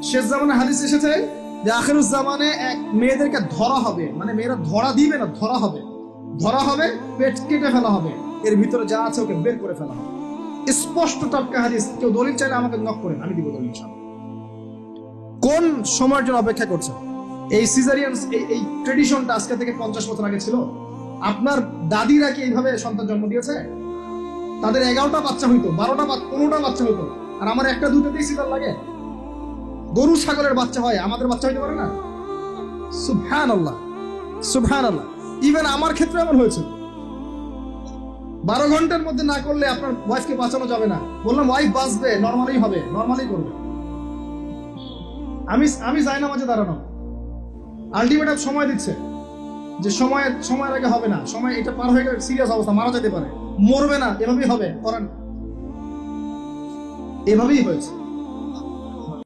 শেষ জামানে হাদিস এসেছে যে আখিরুজ জামানে মেয়েদেরকে ধরা হবে, মানে মেয়েরা ধরা দিবে না, ধরা হবে, পেট কেটে ফেলা হবে, এর ভিতরে যা আছে ওকে বের করে ফেলা হবে। স্পষ্ট টাটকা হাদিস। কেউ দলিল চাইলে আমাকে নক করেন, আমি দিব দলিল। কোন সময়ের জন্য অপেক্ষা করছেন? এই সিজারিয়ান এই ট্রেডিশনটা আজকে থেকে 50 বছর আগে ছিল। আপনার দাদিরা কি এইভাবে সন্তান জন্ম দিয়েছে? তাদের 11টা বাচ্চা হইতো, 12টা 15টা বাচ্চা হইতো, আর আমার একটা দুটোতেই সিজার লাগে। গরু ছাগলের বাচ্চা হয়, আমাদের বাচ্চা হইতে পারে না? সুবহানাল্লাহ, সুবহানাল্লাহ। ইভেন আমার ক্ষেত্রে এমন হয়েছে। 12 ঘন্টার মধ্যে না করলে আপনার ওয়াইফকে বাঁচানো যাবে না। বললাম ওয়াইফ বাঁচবে, নর্মালি হবে, নর্মালি করবে। আমি যাই না মাঝে দাঁড়ানো, আলটিমেটাম সময় দিচ্ছে যে সময়ের আগে হবে না, সময় এটা পার হয়ে গেলে সিরিয়াস অবস্থা, মারা যেতে পারে, মরবে না, এভাবেই হবে, করেন। এভাবেই হয়েছে।